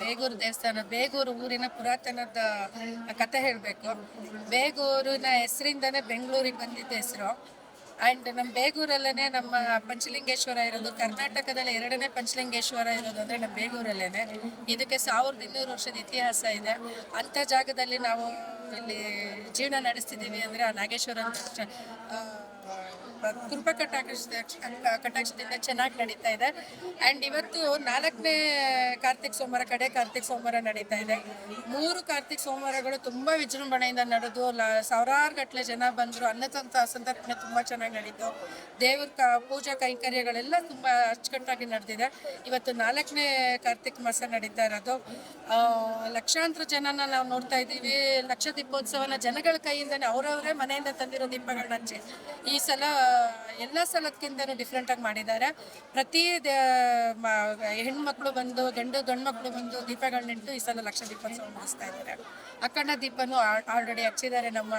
ಬೇಗೂರು ದೇವಸ್ಥಾನ. ಬೇಗೂರು ಊರಿನ ಪುರಾತನದ ಕಥೆ ಹೇಳಬೇಕು. ಬೇಗೂರಿನ ಹೆಸರಿಂದನೇ ಬೆಂಗಳೂರಿಗೆ ಬಂದಿದ್ದ ಹೆಸರು. ಆ್ಯಂಡ್ ನಮ್ಮ ಬೇಗೂರಲ್ಲೇ ನಮ್ಮ ಪಂಚಲಿಂಗೇಶ್ವರ ಇರೋದು. ಕರ್ನಾಟಕದಲ್ಲಿ 2ನೇ ಪಂಚಲಿಂಗೇಶ್ವರ ಇರೋದು ಅಂದರೆ ನಮ್ಮ ಬೇಗೂರಲ್ಲೇ. ಇದಕ್ಕೆ 1200 ವರ್ಷದ ಇತಿಹಾಸ ಇದೆ. ಅಂಥ ಜಾಗದಲ್ಲಿ ನಾವು ಇಲ್ಲಿ ಜೀವನ ನಡೆಸ್ತಿದ್ದೀವಿ ಅಂದರೆ ಆ ನಾಗೇಶ್ವರ ಕೃಪಾ ಕಟಾಕ್ಷದಿಂದ ಚೆನ್ನಾಗಿ ನಡೀತಾ ಇದೆ. ಆ್ಯಂಡ್ ಇವತ್ತು 4ನೇ ಕಾರ್ತಿಕ್ ಸೋಮವಾರ, ಕಡೆ ಕಾರ್ತಿಕ್ ಸೋಮವಾರ ನಡೀತಾ ಇದೆ. 3 ಕಾರ್ತಿಕ್ ಸೋಮವಾರಗಳು ತುಂಬ ವಿಜೃಂಭಣೆಯಿಂದ ನಡೆದು ಸಾವಿರಾರು ಗಟ್ಟಲೆ ಜನ ಬಂದರು. ಅನ್ನದಂಥ ಸಂದರ್ಭನೆ ತುಂಬ ಚೆನ್ನಾಗಿ ನಡೀತು. ದೇವ್ರ ಪೂಜಾ ಕೈಂಕರ್ಯಗಳೆಲ್ಲ ತುಂಬ ಅಚ್ಚುಕಟ್ಟಾಗಿ ನಡೆದಿದೆ. ಇವತ್ತು 4ನೇ ಕಾರ್ತಿಕ್ ಮಾಸ ನಡೀತಾ ಇರೋದು. ಲಕ್ಷಾಂತರ ಜನನ ನಾವು ನೋಡ್ತಾ ಇದ್ದೀವಿ. ಲಕ್ಷ ದೀಪೋತ್ಸವನ ಜನಗಳ ಕೈಯಿಂದನೇ ಅವರವರೇ ಮನೆಯಿಂದ ತಂದಿರೋ ದೀಪಗಳನ್ನ ಹಚ್ಚಿ ಈ ಸಲ ಎಲ್ಲ ಸಲಕ್ಕಿಂತನೂ ಡಿಫ್ರೆಂಟಾಗಿ ಮಾಡಿದ್ದಾರೆ. ಪ್ರತಿ ಹೆಣ್ಮಕ್ಳು ಬಂದು ಗಂಡು ಮಕ್ಕಳು ಬಂದು ದೀಪಗಳನ್ನಿಟ್ಟು ಈ ಸಲ ಲಕ್ಷ ದೀಪೋತ್ಸವ ಮಾಡಿಸ್ತಾ ಇದ್ದಾರೆ. ಅಖಂಡ ದೀಪನೂ ಆಲ್ರೆಡಿ ಹಚ್ಚಿದ್ದಾರೆ. ನಮ್ಮ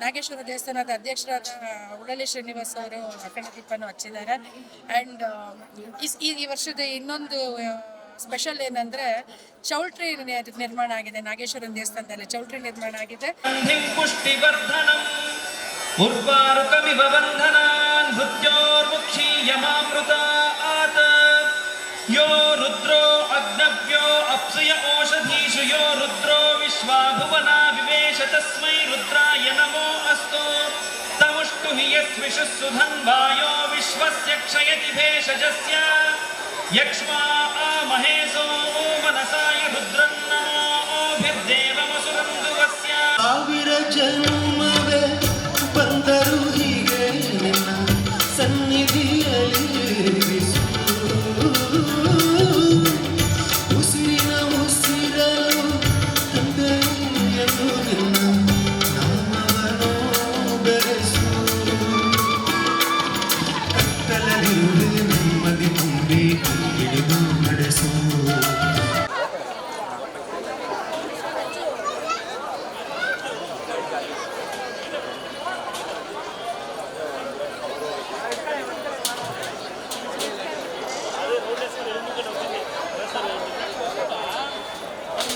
ನಾಗೇಶ್ವರ ದೇವಸ್ಥಾನದ ಅಧ್ಯಕ್ಷರಾದ ಉಳಲಿ ಶ್ರೀನಿವಾಸ್ ಅವರು ಅಖಂಡ ದೀಪನೂ ಹಚ್ಚಿದ್ದಾರೆ. ಆ್ಯಂಡ್ ಈ ವರ್ಷದ ಇನ್ನೊಂದು ಸ್ಪೆಷಲ್ ಏನಂದ್ರೆ ಚೌಲ್ಟ್ರಿ ನಿರ್ಮಾಣ ಆಗಿದೆ. ನಾಗೇಶ್ವರನ ದೇವಸ್ಥಾನದಲ್ಲಿ ಚೌಲ್ಟ್ರಿ ನಿರ್ಮಾಣ ಆಗಿದೆ. ಉರ್ವಾರುಕಮಿವ ಬಂಧನಾನ್ ಮೃತ್ಯೋರ್ಮುಕ್ಷೀಯಮಾಮೃತಾತ್ ಯೋ ರುದ್ರೋ ಅಗ್ನವ್ಯೋ ಅಪ್ಸುಯ ಓಷಧೀಷು ಯೋ ರುದ್ರೋ ವಿಶ್ವಾ ಭುವನ ವಿವೇಶ ತಸ್ಮೈ ರುದ್ರಾಯ ನಮೋ ಅಸ್ತು ತಮುಷ್ಟು ಹಿ ಯಸ್ವಿಷುಃ ಸುಧನ್ವಾಯೋ ವಿಶ್ವಸ್ಯ ಕ್ಷಯತಿ ಭೇಷಜಸ್ಯ ಯಕ್ಷ್ಮಾ ಮಹೇಶೋ ಮನಸಾಯ ರುದ್ರನ್ನಮೋಭಿರ್ದೇವಮಸುರಂದುವಸ್ಯ. ಸಾವಿರ ಜನ್ಮವೇ ಬಂದರು ಹೀಗೆ ನಿನ್ನ ಸನ್ನಿಧಿಯಲ್ಲಿ ಉಸಿರಿನ ಉಸಿರಲು ತಂದೆಯನ್ನು ನಿನ್ನ ನಾಮವನ್ನು ಬೆರೆಸು.